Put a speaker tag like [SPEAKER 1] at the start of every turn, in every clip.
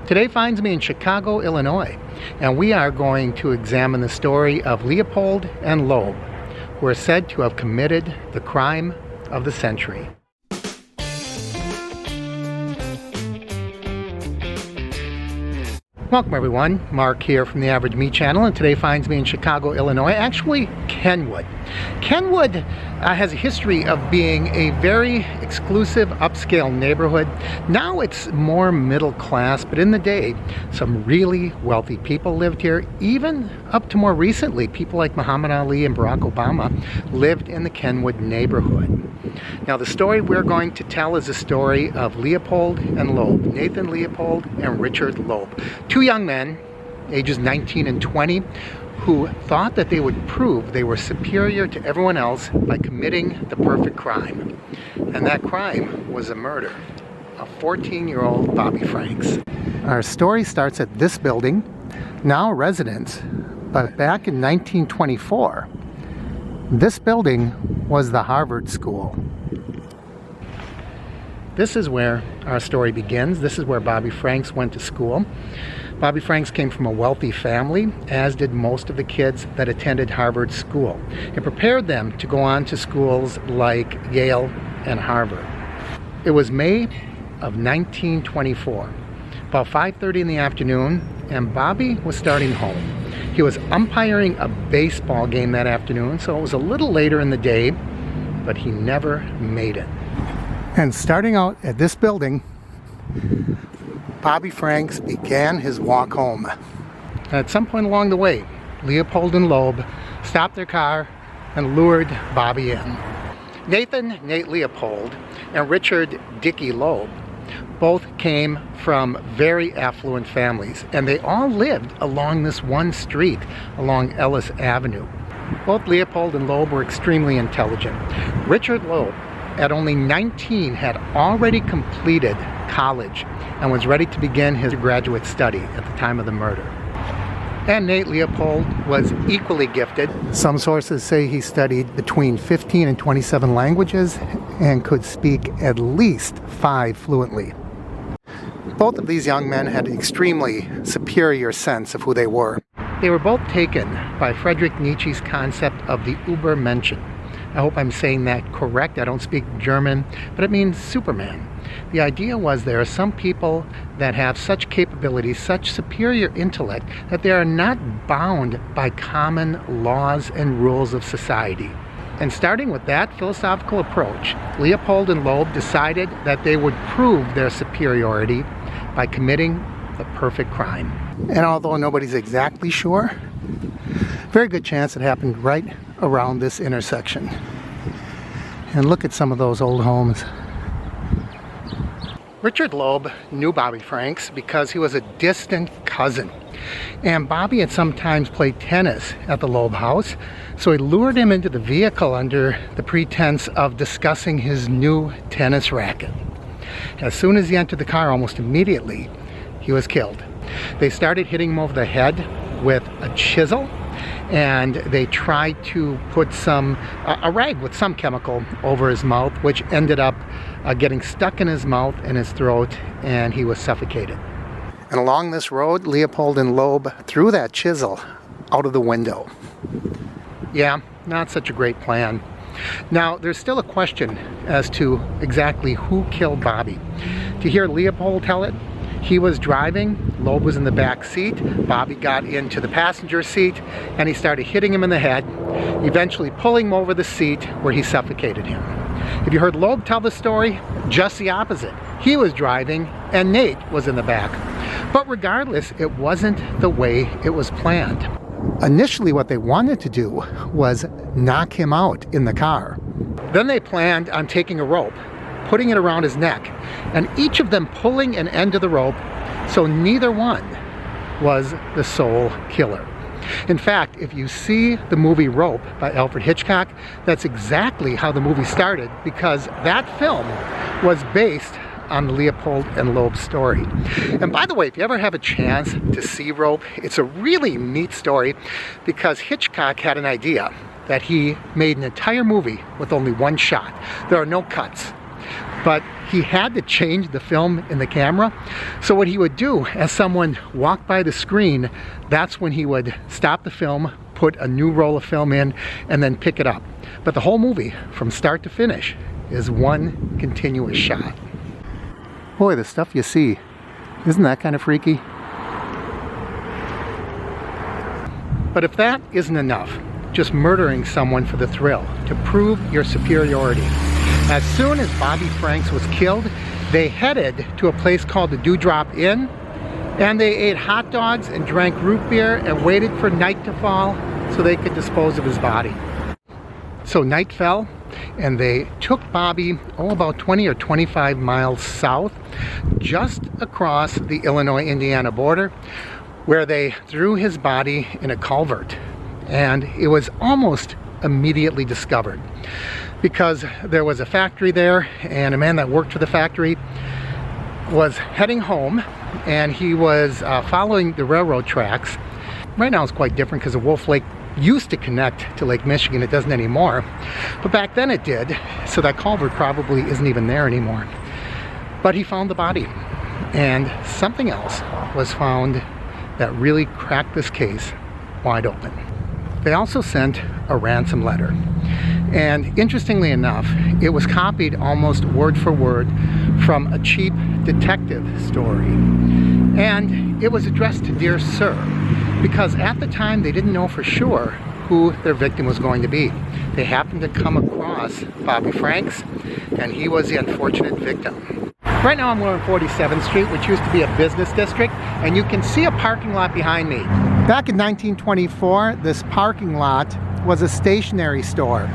[SPEAKER 1] Today finds me in Chicago, Illinois, and we are going to examine the story of Leopold and Loeb, who are said to have committed the crime of the century. Welcome everyone, Mark here from the Average Me channel, and today finds me in Chicago, Illinois, actually Kenwood. Kenwood has a history of being a very exclusive upscale neighborhood. Now it's more middle class, but in the day some really wealthy people lived here. Even up to more recently, people like Muhammad Ali and Barack Obama lived in the Kenwood neighborhood. Now the story we're going to tell is the story of Leopold and Loeb, Nathan Leopold and Richard Loeb. Two young men, ages 19 and 20, who thought that they would prove they were superior to everyone else by committing the perfect crime. And that crime was a murder of 14-year-old Bobby Franks. Our story starts at this building, now a residence, but back in 1924, this building was the Harvard School. This is where our story begins. This is where Bobby Franks went to school. Bobby Franks came from a wealthy family, as did most of the kids that attended Harvard School. It prepared them to go on to schools like Yale and Harvard. It was May of 1924, about 5:30 in the afternoon, and Bobby was starting home. He was umpiring a baseball game that afternoon, so it was a little later in the day, but he never made it. And starting out at this building, Bobby Franks began his walk home. At some point along the way, Leopold and Loeb stopped their car and lured Bobby in. Nate Leopold and Richard Dickie Loeb both came from very affluent families, and they all lived along this one street, along Ellis Avenue. Both Leopold and Loeb were extremely intelligent. Richard Loeb, at only 19, had already completed college and was ready to begin his graduate study at the time of the murder. And Nate Leopold was equally gifted. Some sources say he studied between 15 and 27 languages and could speak at least 5 fluently. Both of these young men had an extremely superior sense of who they were. They were both taken by Friedrich Nietzsche's concept of the Übermenschen. I hope I'm saying that correct. I don't speak German, but it means Superman. The idea was there are some people that have such capabilities, such superior intellect, that they are not bound by common laws and rules of society. And starting with that philosophical approach, Leopold and Loeb decided that they would prove their superiority by committing the perfect crime. And although nobody's exactly sure, very good chance it happened right around this intersection. And look at some of those old homes. Richard Loeb knew Bobby Franks because he was a distant cousin. And Bobby had sometimes played tennis at the Loeb house, so he lured him into the vehicle under the pretense of discussing his new tennis racket. As soon as he entered the car, almost immediately, he was killed. They started hitting him over the head with a chisel, and they tried to put a rag with some chemical over his mouth, which ended up getting stuck in his mouth and his throat, and he was suffocated. And along this road, Leopold and Loeb threw that chisel out of the window. Yeah, not such a great plan. Now, there's still a question as to exactly who killed Bobby. To hear Leopold tell it, he was driving, Loeb was in the back seat, Bobby got into the passenger seat, and he started hitting him in the head, eventually pulling him over the seat where he suffocated him. If you heard Loeb tell the story, just the opposite. He was driving and Nate was in the back. But regardless, it wasn't the way it was planned. Initially, what they wanted to do was knock him out in the car. Then they planned on taking a rope, putting it around his neck, and each of them pulling an end of the rope, so neither one was the sole killer. In fact, if you see the movie Rope by Alfred Hitchcock, that's exactly how the movie started, because that film was based on the Leopold and Loeb story. And by the way, if you ever have a chance to see Rope, it's a really neat story because Hitchcock had an idea that he made an entire movie with only one shot. There are no cuts. But he had to change the film in the camera. So what he would do, as someone walked by the screen, that's when he would stop the film, put a new roll of film in, and then pick it up. But the whole movie, from start to finish, is one continuous shot. Boy, the stuff you see, isn't that kind of freaky? But if that isn't enough, just murdering someone for the thrill, to prove your superiority. As soon as Bobby Franks was killed, they headed to a place called the Dewdrop Inn, and they ate hot dogs and drank root beer and waited for night to fall so they could dispose of his body. So night fell, and they took Bobby, about 20 or 25 miles south, just across the Illinois-Indiana border, where they threw his body in a culvert. And it was almost immediately discovered because there was a factory there, and a man that worked for the factory was heading home, and he was following the railroad tracks. Right now it's quite different because the Wolf Lake used to connect to Lake Michigan. It doesn't anymore, but back then it did, so that culvert probably isn't even there anymore. But he found the body, and something else was found that really cracked this case wide open. They also sent a ransom letter, and interestingly enough, it was copied almost word for word from a cheap detective story, and it was addressed to Dear Sir, because at the time they didn't know for sure who their victim was going to be. They happened to come across Bobby Franks, and he was the unfortunate victim. Right now I'm on 47th Street, which used to be a business district, and you can see a parking lot behind me. Back in 1924, this parking lot was a stationery store,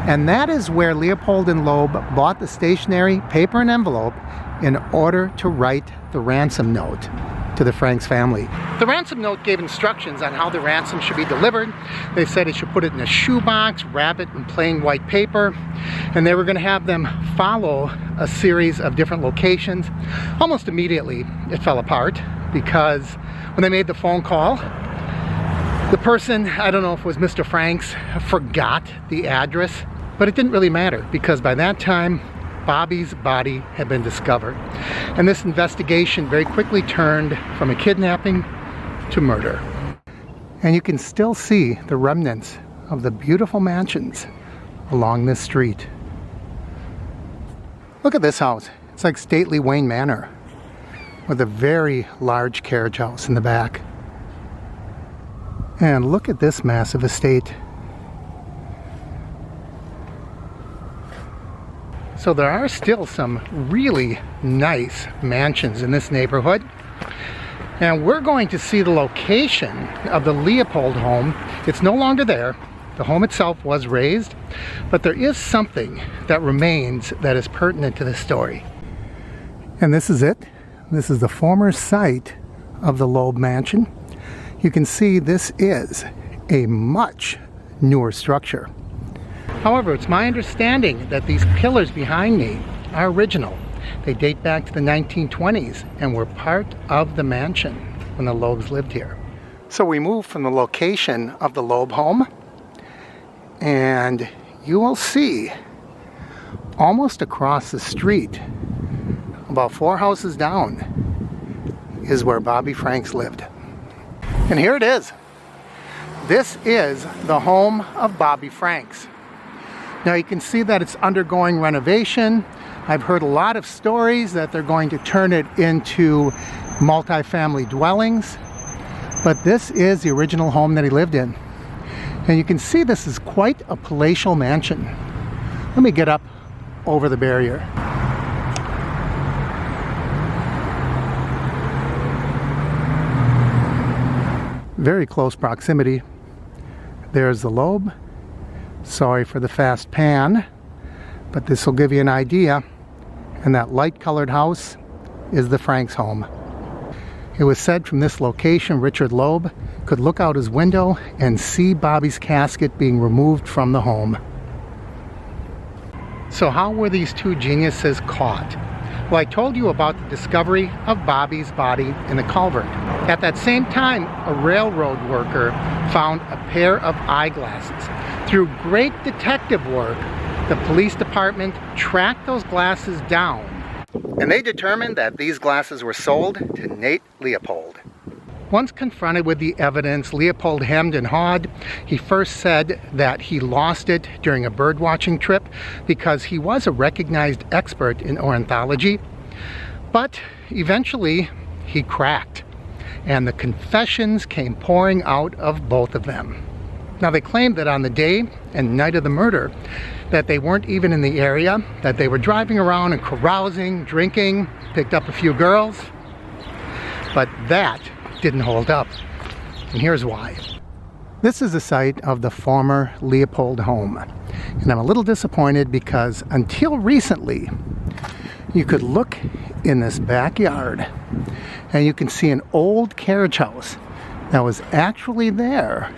[SPEAKER 1] and that is where Leopold and Loeb bought the stationery, paper and envelope, in order to write the ransom note to the Franks family. The ransom note gave instructions on how the ransom should be delivered. They said he should put it in a shoebox, wrap it in plain white paper, and they were going to have them follow a series of different locations. Almost immediately it fell apart because when they made the phone call, the person, I don't know if it was Mr. Franks, forgot the address, but it didn't really matter because by that time Bobby's body had been discovered, and this investigation very quickly turned from a kidnapping to murder. And you can still see the remnants of the beautiful mansions along this street. Look at this house. It's like stately Wayne Manor with a very large carriage house in the back. And look at this massive estate. So there are still some really nice mansions in this neighborhood. And we're going to see the location of the Leopold home. It's no longer there. The home itself was razed, but there is something that remains that is pertinent to this story. And this is it. This is the former site of the Loeb mansion. You can see this is a much newer structure. However, it's my understanding that these pillars behind me are original. They date back to the 1920s and were part of the mansion when the Loebs lived here. So we moved from the location of the Loeb home, and you will see almost across the street, about 4 houses down, is where Bobby Franks lived. And here it is. This is the home of Bobby Franks. Now you can see that it's undergoing renovation. I've heard a lot of stories that they're going to turn it into multi-family dwellings, but this is the original home that he lived in. And you can see this is quite a palatial mansion. Let me get up over the barrier. Very close proximity. There's the Loeb. Sorry for the fast pan, but this will give you an idea. And that light colored house is the Franks home. It was said from this location Richard Loeb could look out his window and see Bobby's casket being removed from the home. So how were these two geniuses caught? Well, I told you about the discovery of Bobby's body in the culvert. At that same time, a railroad worker found a pair of eyeglasses. Through great detective work, the police department tracked those glasses down And they determined that these glasses were sold to Nate Leopold. Once confronted with the evidence, Leopold hemmed and hawed. He first said that he lost it during a birdwatching trip because he was a recognized expert in ornithology. But eventually he cracked, and the confessions came pouring out of both of them. Now, they claimed that on the day and night of the murder that they weren't even in the area, that they were driving around and carousing, drinking, picked up a few girls. But that didn't hold up, and here's why. This is the site of the former Leopold home, and I'm a little disappointed because until recently you could look in this backyard and you can see an old carriage house that was actually there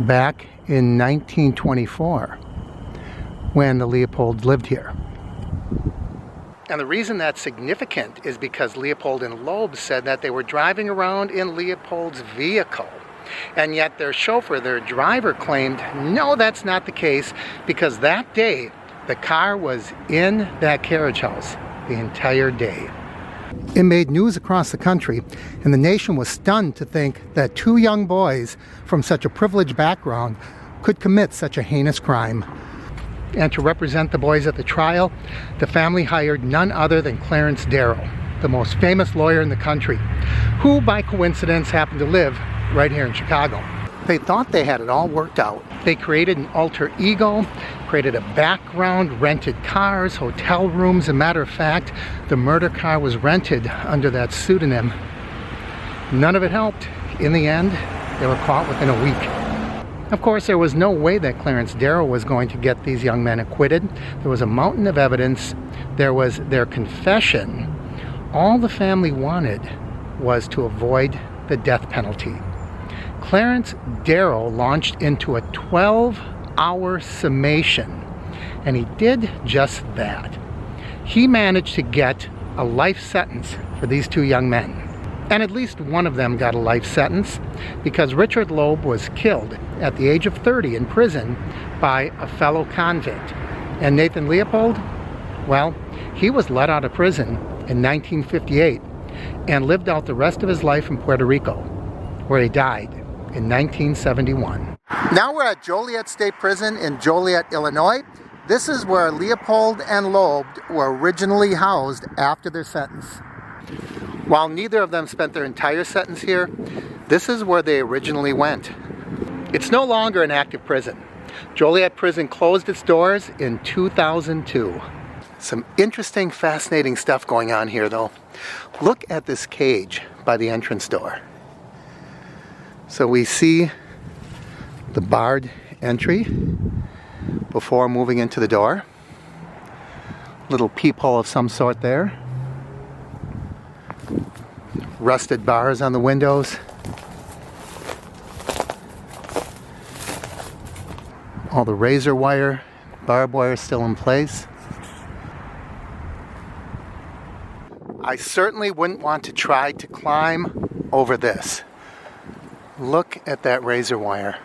[SPEAKER 1] back in 1924 when the Leopolds lived here. And the reason that's significant is because Leopold and Loeb said that they were driving around in Leopold's vehicle. And yet their chauffeur, their driver, claimed, no, that's not the case, because that day the car was in that carriage house the entire day. It made news across the country, and the nation was stunned to think that two young boys from such a privileged background could commit such a heinous crime. And to represent the boys at the trial, the family hired none other than Clarence Darrow, the most famous lawyer in the country, who by coincidence happened to live right here in Chicago. They thought they had it all worked out. They created an alter ego, created a background, rented cars, hotel rooms. As a matter of fact, the murder car was rented under that pseudonym. None of it helped. In the end, they were caught within a week. Of course, there was no way that Clarence Darrow was going to get these young men acquitted. There was a mountain of evidence. There was their confession. All the family wanted was to avoid the death penalty. Clarence Darrow launched into a 12-hour summation, and he did just that. He managed to get a life sentence for these two young men. And at least one of them got a life sentence because Richard Loeb was killed at the age of 30 in prison by a fellow convict. And Nathan Leopold, well, he was let out of prison in 1958 and lived out the rest of his life in Puerto Rico, where he died in 1971. Now we're at Joliet State Prison in Joliet, Illinois. This is where Leopold and Loeb were originally housed after their sentence. While neither of them spent their entire sentence here, this is where they originally went. It's no longer an active prison. Joliet Prison closed its doors in 2002. Some interesting, fascinating stuff going on here though. Look at this cage by the entrance door. So we see the barred entry before moving into the door. Little peephole of some sort there. Rusted bars on the windows. All the razor wire, barbed wire still in place. I certainly wouldn't want to try to climb over this. Look at that razor wire.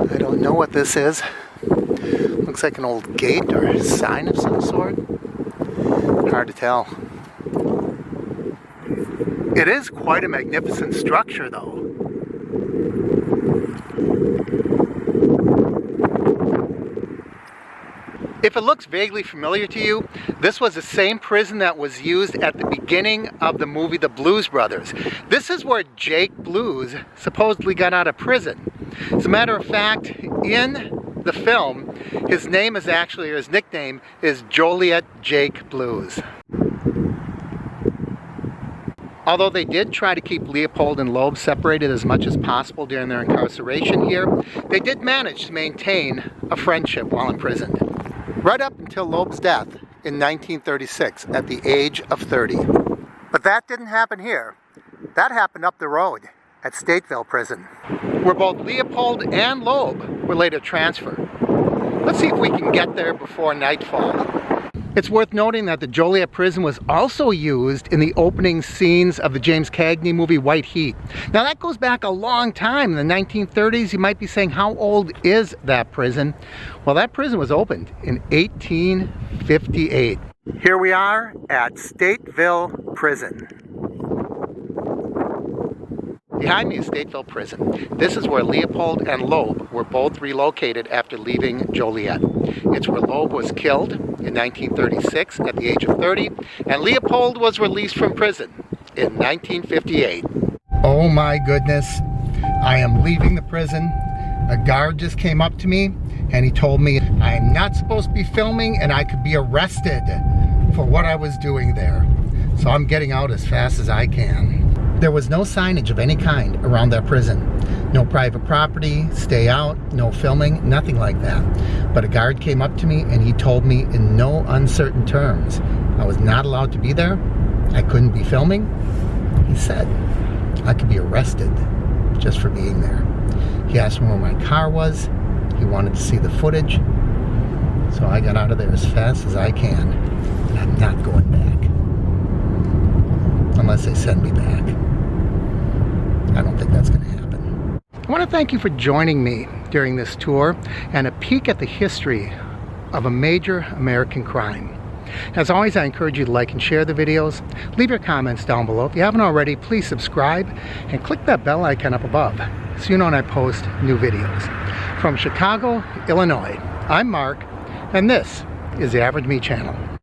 [SPEAKER 1] I don't know what this is. Looks like an old gate or a sign of some sort. Hard to tell. It is quite a magnificent structure though. If it looks vaguely familiar to you, this was the same prison that was used at the beginning of the movie The Blues Brothers. This is where Jake Blues supposedly got out of prison. As a matter of fact, in the film, his name is actually, or his nickname is Joliet Jake Blues. Although they did try to keep Leopold and Loeb separated as much as possible during their incarceration here, they did manage to maintain a friendship while imprisoned. Right up until Loeb's death in 1936 at the age of 30. But that didn't happen here. That happened up the road at Stateville Prison, where both Leopold and Loeb were later transferred. Let's see if we can get there before nightfall. It's worth noting that the Joliet prison was also used in the opening scenes of the James Cagney movie White Heat. Now that goes back a long time, in the 1930s. You might be saying, how old is that prison? Well, that prison was opened in 1858. Here we are at Stateville Prison. Behind me is Stateville Prison. This is where Leopold and Loeb were both relocated after leaving Joliet. It's where Loeb was killed in 1936 at the age of 30, and Leopold was released from prison in 1958. Oh my goodness, I am leaving the prison. A guard just came up to me and he told me I'm not supposed to be filming and I could be arrested for what I was doing there. So I'm getting out as fast as I can. There was no signage of any kind around that prison. No private property, stay out, no filming, nothing like that. But a guard came up to me and he told me in no uncertain terms I was not allowed to be there, I couldn't be filming. He said I could be arrested just for being there. He asked me where my car was. He wanted to see the footage. So I got out of there as fast as I can. And I'm not going back. Unless they send me back. I don't think that's going to happen. I want to thank you for joining me during this tour and a peek at the history of a major American crime. As always, I encourage you to like and share the videos. Leave your comments down below. If you haven't already, please subscribe and click that bell icon up above so you know when I post new videos. From Chicago, Illinois, I'm Mark, and this is the Average Me Channel.